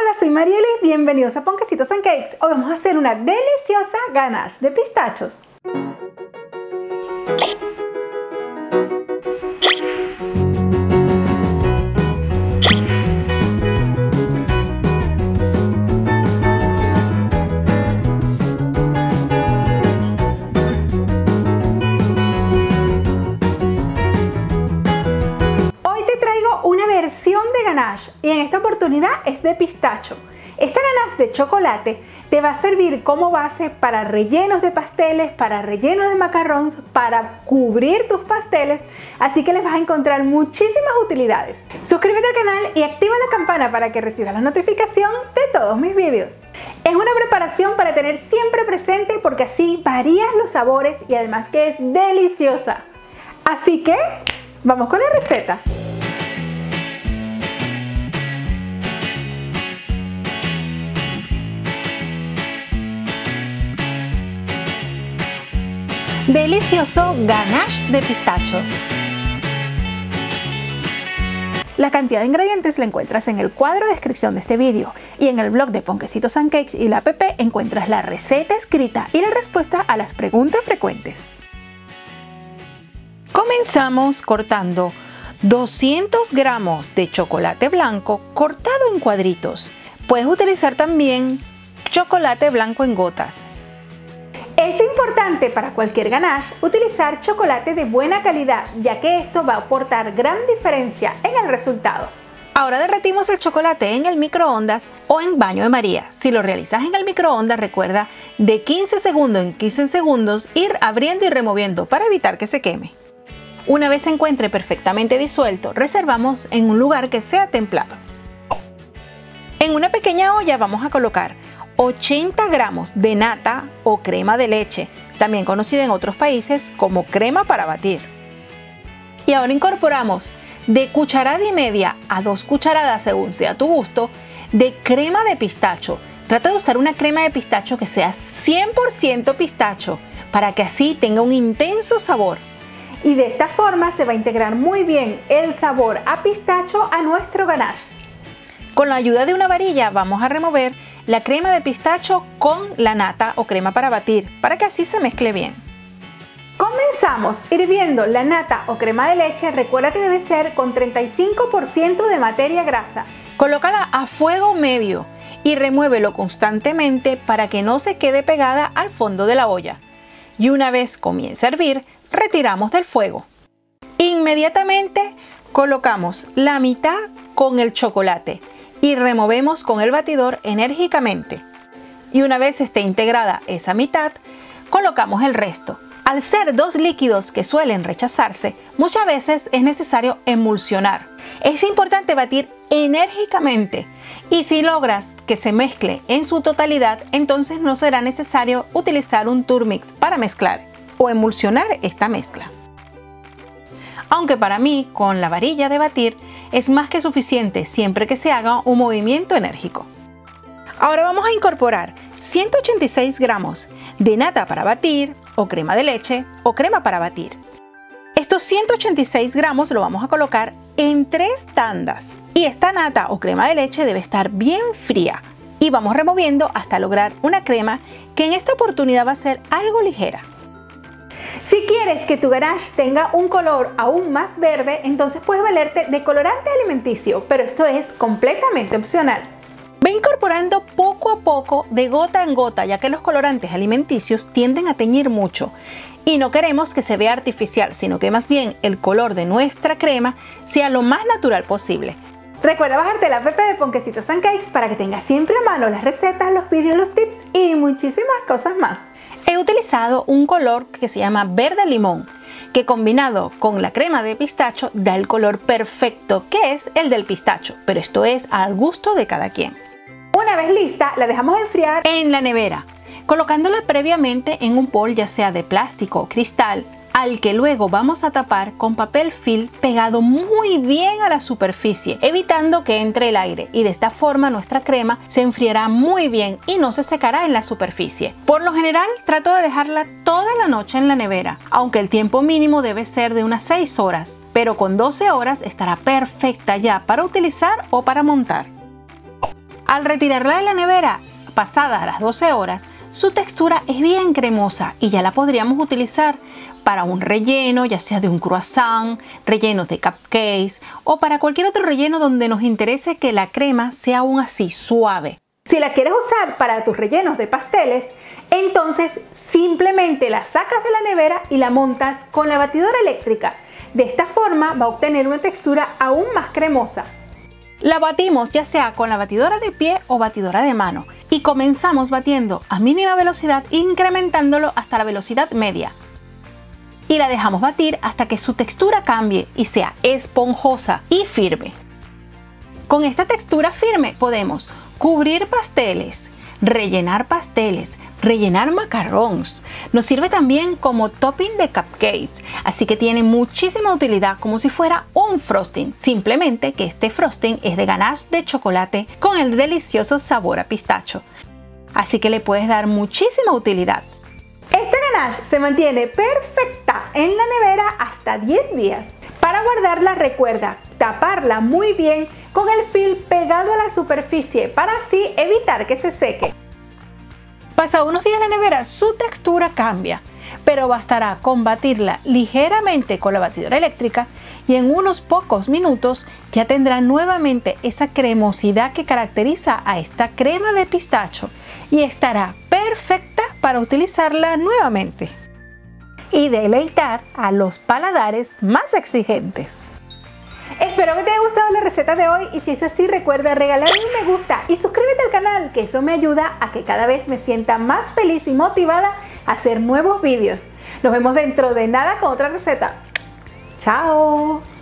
Hola, soy Marieli, bienvenidos a Ponquecitos and Cakes. Hoy vamos a hacer una deliciosa ganache de pistachos. Versión de ganache y en esta oportunidad es de pistacho. Esta ganache de chocolate te va a servir como base para rellenos de pasteles, para rellenos de macarons, para cubrir tus pasteles, así que les vas a encontrar muchísimas utilidades. Suscríbete al canal y activa la campana para que recibas la notificación de todos mis vídeos. Es una preparación para tener siempre presente porque así varías los sabores y además que es deliciosa. Así que vamos con la receta. Delicioso ganache de pistacho. La cantidad de ingredientes la encuentras en el cuadro de descripción de este vídeo y en el blog de Ponquecitos and Cakes y la app encuentras la receta escrita y la respuesta a las preguntas frecuentes. Comenzamos cortando 200 gramos de chocolate blanco cortado en cuadritos. Puedes utilizar también chocolate blanco en gotas. Es importante para cualquier ganache utilizar chocolate de buena calidad, ya que esto va a aportar gran diferencia en el resultado. Ahora derretimos el chocolate en el microondas o en baño de María. Si lo realizas en el microondas, recuerda de 15 segundos en 15 segundos ir abriendo y removiendo para evitar que se queme. Una vez se encuentre perfectamente disuelto, reservamos en un lugar que sea templado. En una pequeña olla vamos a colocar 80 gramos de nata o crema de leche, también conocida en otros países como crema para batir. Y ahora incorporamos de cucharada y media a 2 cucharadas, según sea tu gusto, de crema de pistacho. Trata de usar una crema de pistacho que sea 100% pistacho para que así tenga un intenso sabor. Y de esta forma se va a integrar muy bien el sabor a pistacho a nuestro ganache. Con la ayuda de una varilla vamos a remover la crema de pistacho con la nata o crema para batir, para que así se mezcle bien. Comenzamos hirviendo la nata o crema de leche. Recuerda que debe ser con 35% de materia grasa. Colócala a fuego medio y remuévelo constantemente para que no se quede pegada al fondo de la olla. Y una vez comience a hervir, retiramos del fuego. Inmediatamente colocamos la mitad con el chocolate y removemos con el batidor enérgicamente. Y una vez esté integrada esa mitad, colocamos el resto. Al ser dos líquidos que suelen rechazarse, muchas veces es necesario emulsionar. Es importante batir enérgicamente y si logras que se mezcle en su totalidad, entonces no será necesario utilizar un turmix para mezclar o emulsionar esta mezcla. Aunque para mí, con la varilla de batir, es más que suficiente siempre que se haga un movimiento enérgico. Ahora vamos a incorporar 186 gramos de nata para batir, o crema de leche, o crema para batir. Estos 186 gramos lo vamos a colocar en 3 tandas. Y esta nata o crema de leche debe estar bien fría. Y vamos removiendo hasta lograr una crema que en esta oportunidad va a ser algo ligera. Si quieres que tu ganache tenga un color aún más verde, entonces puedes valerte de colorante alimenticio, pero esto es completamente opcional. Ve incorporando poco a poco, de gota en gota, ya que los colorantes alimenticios tienden a teñir mucho y no queremos que se vea artificial, sino que más bien el color de nuestra crema sea lo más natural posible. Recuerda bajarte la app de Ponquecitos and Cakes para que tengas siempre a mano las recetas, los vídeos, los tips y muchísimas cosas más. He utilizado un color que se llama verde limón, que combinado con la crema de pistacho da el color perfecto que es el del pistacho, pero esto es al gusto de cada quien. Una vez lista, la dejamos enfriar en la nevera, colocándola previamente en un bol ya sea de plástico o cristal, al que luego vamos a tapar con papel film pegado muy bien a la superficie, evitando que entre el aire, y de esta forma nuestra crema se enfriará muy bien y no se secará en la superficie. Por lo general trato de dejarla toda la noche en la nevera, aunque el tiempo mínimo debe ser de unas 6 horas, pero con 12 horas estará perfecta ya para utilizar o para montar. Al retirarla de la nevera, pasadas las 12 horas, su textura es bien cremosa y ya la podríamos utilizar para un relleno, ya sea de un croissant, rellenos de cupcakes o para cualquier otro relleno donde nos interese que la crema sea aún así suave. Si la quieres usar para tus rellenos de pasteles, entonces simplemente la sacas de la nevera y la montas con la batidora eléctrica. De esta forma va a obtener una textura aún más cremosa. La batimos ya sea con la batidora de pie o batidora de mano y comenzamos batiendo a mínima velocidad incrementándolo hasta la velocidad media. Y la dejamos batir hasta que su textura cambie y sea esponjosa y firme. Con esta textura firme podemos cubrir pasteles, rellenar macarons. Nos sirve también como topping de cupcakes, así que tiene muchísima utilidad como si fuera un frosting, simplemente que este frosting es de ganache de chocolate con el delicioso sabor a pistacho. Así que le puedes dar muchísima utilidad. Esta ganache se mantiene perfecta en la nevera hasta 10 días. Para guardarla recuerda taparla muy bien con el film pegado a la superficie para así evitar que se seque. Pasados unos días en la nevera su textura cambia, pero bastará con batirla ligeramente con la batidora eléctrica y en unos pocos minutos ya tendrá nuevamente esa cremosidad que caracteriza a esta crema de pistacho y estará perfecta para utilizarla nuevamente y deleitar a los paladares más exigentes. Espero que te haya gustado la receta de hoy y si es así recuerda regalarme un me gusta y suscríbete al canal, que eso me ayuda a que cada vez me sienta más feliz y motivada a hacer nuevos vídeos. Nos vemos dentro de nada con otra receta. ¡Chao!